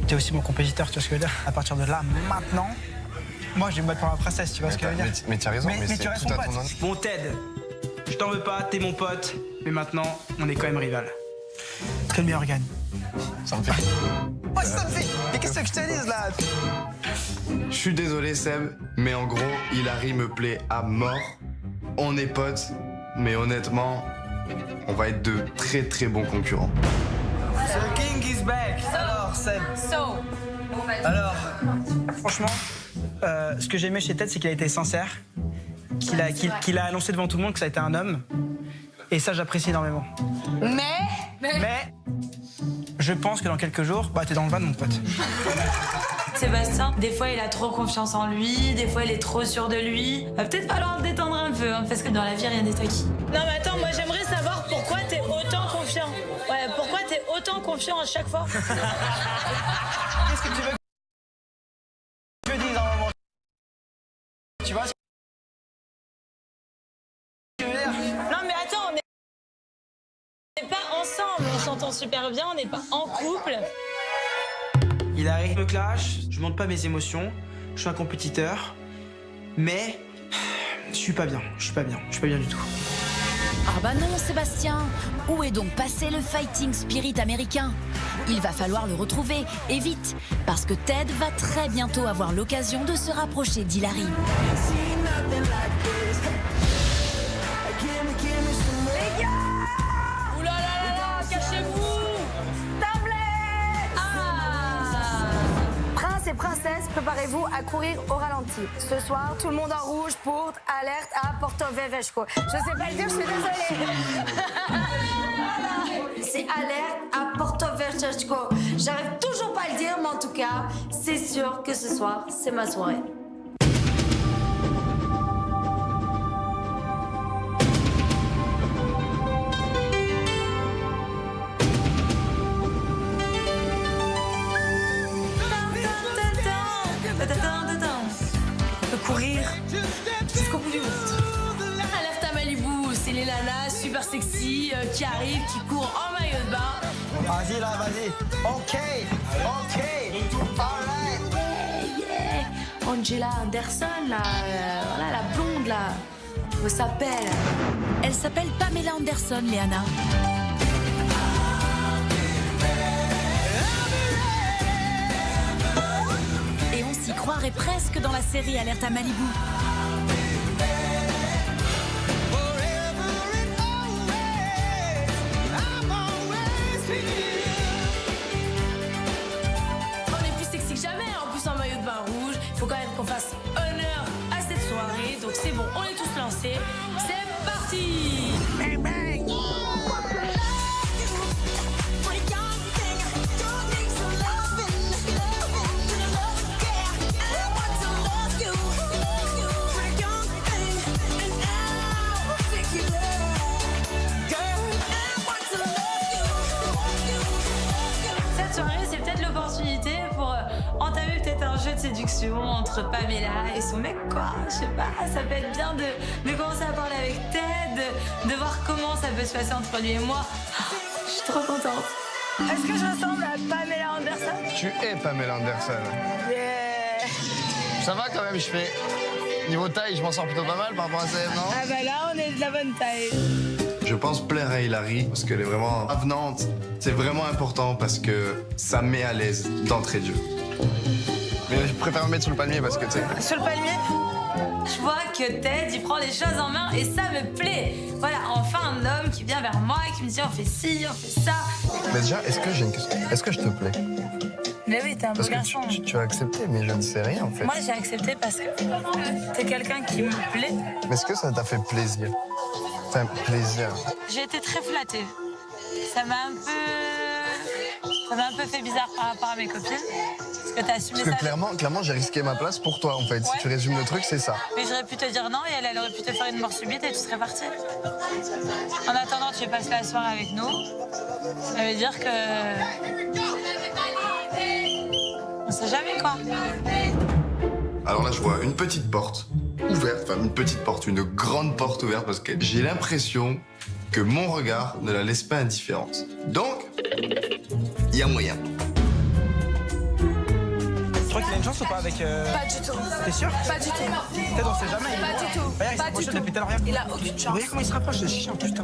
t'es aussi mon compétiteur, tu vois ce que je veux dire? À partir de là, maintenant, moi, je vais me battre pour ma princesse, tu vois ce que je veux dire? Mais tu as raison, mais c'est tout à ton honneur. Bon, Ted, je t'en veux pas, t'es mon pote, mais maintenant, on est quand même rival. Que le meilleur gagne. Ça me fait... Ouais, ça me fait... Mais qu'est-ce que je te dis, là? Je suis désolé, Seb, mais en gros, Hilary me plaît à mort. On est potes, mais honnêtement, on va être de très très bons concurrents. The King is back. Alors, Seb. Alors, franchement, ce que j'ai aimé chez Ted, c'est qu'il a été sincère, qu'il a annoncé devant tout le monde que ça a été un homme. Et ça, j'apprécie énormément. Mais, je pense que dans quelques jours, t'es dans le van, mon pote. Sébastien, des fois, il a trop confiance en lui, des fois, il est trop sûr de lui. Va peut-être falloir le détendre un peu, parce que dans la vie, rien n'est acquis. Non, mais attends, moi, j'aimerais savoir pourquoi t'es autant confiant. Ouais, pourquoi t'es autant confiant à chaque fois? Qu'est-ce que tu veux que je dise dans le moment? Tu vois ce que je veux dire? Non, mais attends, on n'est pas ensemble, on s'entend super bien, on n'est pas en couple. Hilary me clash, je montre pas mes émotions, je suis un compétiteur, mais je suis pas bien du tout. Ah bah non, Sébastien. Où est donc passé le fighting spirit américain? Il va falloir le retrouver, et vite, parce que Ted va très bientôt avoir l'occasion de se rapprocher d'Hilary. Les gars! Ouh là là là là, cachez-vous! Tablette! Ah! Prince et princesse, préparez-vous à courir au ralenti. Ce soir, tout le monde en rouge pour alerte à Porto Veveshko. Je sais pas le dire, je suis désolée. C'est alerte à Porto Veveshko. J'arrive toujours pas à le dire, mais en tout cas, c'est sûr que ce soir, c'est ma soirée. On peut courir jusqu'au bout du monde. Alerte à Malibu, c'est les nanas super sexy qui arrivent, qui courent en maillot de bain. Vas-y là, vas-y. Ok, alright. Yeah. Angela Anderson, là, voilà, la blonde, là. Comment s'appelle? Elle s'appelle Pamela Anderson, Léana. Et on s'y croirait presque dans la série Alerte à Malibu. On est plus sexy que jamais, en plus en maillot de bain rouge. Il faut quand même qu'on fasse honneur à cette soirée. Donc c'est bon, on est tous lancés. C'est parti! Bang bang! Cette soirée, c'est peut-être l'opportunité pour entamer peut-être un jeu de séduction entre Pamela et son mec, quoi. Je sais pas, ça peut être bien de commencer à parler avec Ted, de voir comment ça peut se passer entre lui et moi. Je suis trop contente. Est-ce que je ressemble à Pamela Anderson? Tu es Pamela Anderson. Yeah. Ça va quand même, je fais... Niveau taille, je m'en sors plutôt pas mal par rapport à Seb, non? Ah bah là, on est de la bonne taille. Je pense plaire à Hilary parce qu'elle est vraiment avenante. C'est vraiment important parce que ça met à l'aise d'entrée de jeu. Mais je préfère me mettre sur le palmier parce que tu sais... Sur le palmier? Je vois que Ted, il prend les choses en main et ça me plaît. Voilà, enfin un homme qui vient vers moi et qui me dit on fait ci, on fait ça. Mais déjà, est-ce que j'ai une question? Est-ce que je te plais? Mais oui, t'es un beau Parce que garçon. tu as accepté, mais je ne sais rien en fait. Moi, j'ai accepté parce que t'es quelqu'un qui me plaît. Mais est-ce que ça t'a fait plaisir? Enfin, plaisir. J'ai été très flattée. Ça m'a un peu fait bizarre par rapport à mes copines. Parce que t'as assumé Parce ça. que clairement, j'ai risqué ma place pour toi en fait. Si tu résumes le truc, c'est ça. Mais j'aurais pu te dire non et elle aurait pu te faire une mort subite et tu serais partie. En attendant, tu passes la soirée avec nous. Ça veut dire que... On sait jamais quoi. Alors là, je vois une petite porte ouverte, enfin une petite porte, une grande porte ouverte parce que j'ai l'impression que mon regard ne la laisse pas indifférente. Donc, il y a moyen. Tu crois qu'il a une chance ou pas avec... Pas du tout. T'es sûr? Pas du tout. Peut-être on sait jamais. Pas du tout. Regarde, il Pas s'approche du depuis tout à l'heure. Il a aucune chance. Regarde comment il se rapproche de chiant, putain.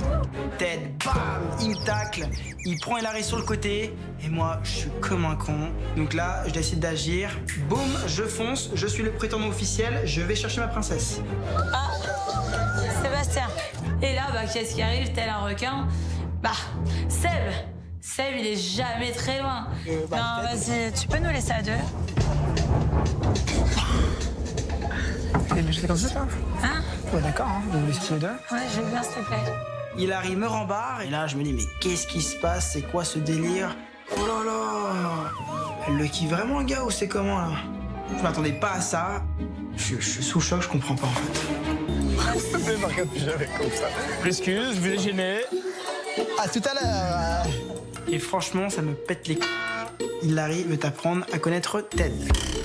Ted, bam, il me tacle, il prend Hilary sur le côté, et moi, je suis comme un con. Donc là, je décide d'agir. Boum, je fonce, je suis le prétendant officiel, je vais chercher ma princesse. Ah, Sébastien. Et là, bah, qu'est-ce qui arrive, tel un requin? Bah, Seb. Seb, il est jamais très loin. Non, vas-y, tu peux nous laisser à deux? Mais je fais comme ça, Hein? Ouais, d'accord, hein, vous laissez tous les deux. Ouais, je veux bien, s'il te plaît. Hilary me rembarre, et là, je me dis, mais qu'est-ce qui se passe? C'est quoi ce délire? Oh là là! Elle le kiffe vraiment, le gars, ou c'est comment, là? Je m'attendais pas à ça. Je suis sous choc, je comprends pas, en fait. S'il te plaît, ne regarde plus jamais comme ça. Excuse, je vais gêner. À tout à l'heure. Et franchement, ça me pète les... Hilary veut t'apprendre à connaître Ted.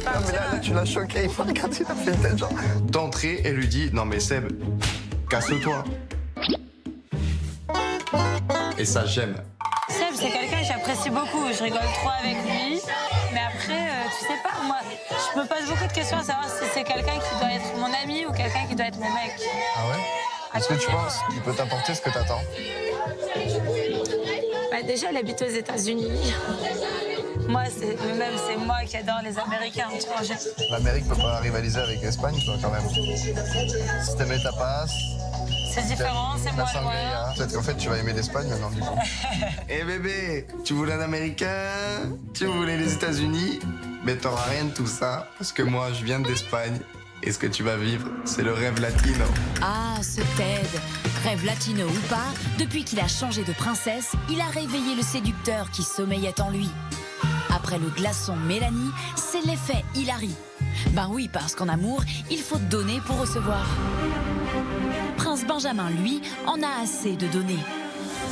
Ah, mais là, tu l'as choqué. Il faut regarder, il a fait une tête genre... D'entrée, elle lui dit, non mais Seb, casse-toi. Et ça, j'aime. Seb, c'est quelqu'un que j'apprécie beaucoup. Je rigole trop avec lui. Mais après, tu sais pas, moi, je me pose beaucoup de questions à savoir si c'est quelqu'un qui doit être mon ami ou quelqu'un qui doit être mon mec. Ah ouais? Est-ce que tu penses qu'il peut t'apporter ce que t'attends? Bah déjà, elle habite aux États-Unis. Moi, c'est moi qui adore les Américains. Tu vois, L'Amérique peut pas rivaliser avec l'Espagne, toi, quand même. Si t'aimais ta passe... C'est différent, c'est moins loin. Peut-être qu'en fait, tu vas aimer l'Espagne maintenant, du coup. Eh bébé, tu voulais un Américain? Tu voulais les États-Unis? Mais t'auras rien de tout ça, parce que moi, je viens d'Espagne. Et ce que tu vas vivre, c'est le rêve latino. Ah, ce Ted. Rêve latino ou pas, depuis qu'il a changé de princesse, il a réveillé le séducteur qui sommeillait en lui. Après le glaçon Mélanie, c'est l'effet Hilary. Ben oui, parce qu'en amour, il faut donner pour recevoir. Prince Benjamin, lui, en a assez de donner.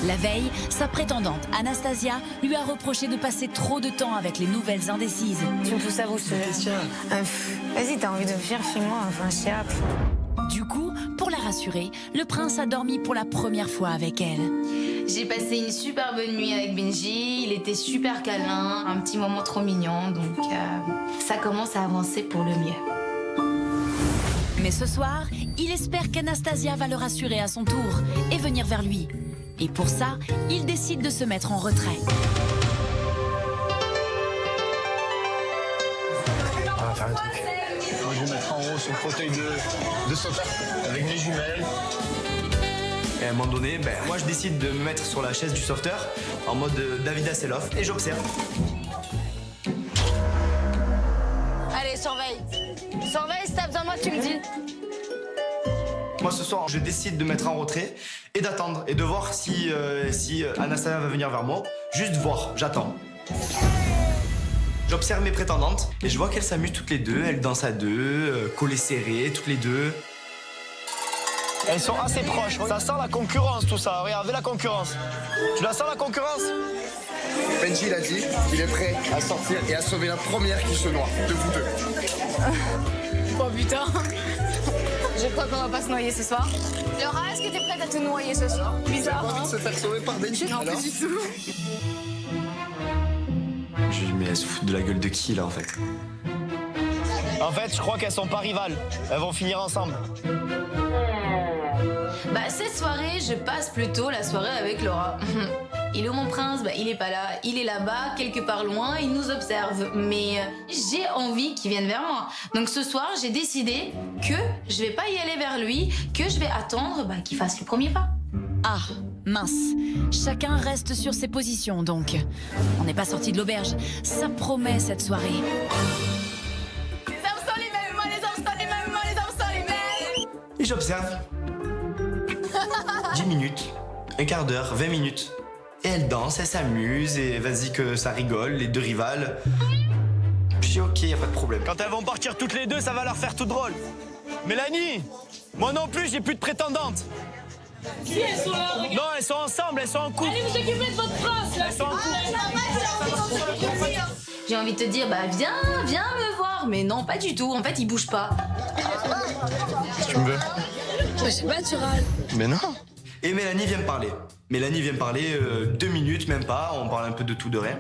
La veille, sa prétendante Anastasia lui a reproché de passer trop de temps avec les nouvelles indécises. Tu me pousses à vous vas-y, t'as envie de venir chez moi, enfin, chiap. Du coup, pour la rassurer, le prince a dormi pour la première fois avec elle. J'ai passé une super bonne nuit avec Benji, il était super câlin, un petit moment trop mignon, donc ça commence à avancer pour le mieux. Mais ce soir, il espère qu'Anastasia va le rassurer à son tour et venir vers lui. Et pour ça, il décide de se mettre en retrait. On va faire un truc. Moi, je vais mettre en haut sur le fauteuil de sauteur avec mes jumelles. Et à un moment donné, moi je décide de me mettre sur la chaise du sauveteur en mode David Hasselhoff et j'observe. Allez, surveille. Surveille, si t'as besoin de moi, tu me dis. Moi ce soir, je décide de me mettre en retrait et d'attendre et de voir si Anastasia va venir vers moi. Juste voir, j'attends. J'observe mes prétendantes et je vois qu'elles s'amusent toutes les deux. Elles dansent à deux, collées serrées, toutes les deux. Elles sont assez proches. Ça sent la concurrence, tout ça. Regardez la concurrence. Tu la sens, la concurrence? Benji, il a dit qu'il est prêt à sortir et à sauver la première qui se noie, de vous deux. Oh putain. Je crois qu'on va pas se noyer ce soir. Laura, est-ce que t'es prête à te noyer ce soir? Bizarre, hein? De se faire sauver par Benji, non, pas du tout. Je lui dis, mais elles se foutent de la gueule de qui, là, en fait? En fait, je crois qu'elles sont pas rivales. Elles vont finir ensemble. Bah, cette soirée, je passe plutôt la soirée avec Laura. Il est où mon prince? Bah, il est pas là. Il est là-bas, quelque part loin, il nous observe. Mais j'ai envie qu'il vienne vers moi. Donc ce soir, j'ai décidé que je vais pas y aller vers lui, que je vais attendre qu'il fasse le premier pas. Ah, mince. Chacun reste sur ses positions, donc. On n'est pas sorti de l'auberge. Ça promet cette soirée. Les hommes sont les mêmes, moi les hommes sont les mêmes, moi les hommes sont les mêmes. Et j'observe. 10 minutes, un quart d'heure, 20 minutes. Et elles dansent, elles s'amusent, et vas-y que ça rigole, les deux rivales. Je dis ok, y a pas de problème. Quand elles vont partir toutes les deux, ça va leur faire tout drôle. Mélanie, moi non plus, j'ai plus de prétendantes. Si elles sont là, regarde. Non, elles sont ensemble, elles sont en couple. Allez vous occuper de votre prince, là. Elles sont en couple. J'ai envie de te dire, viens me voir. Mais non, pas du tout. En fait, il bouge pas. Qu'est-ce que tu me veux? Je sais pas, tu râles. Mais non. Et Mélanie vient me parler. Mélanie vient me parler 2 minutes, même pas. On parle un peu de tout, de rien.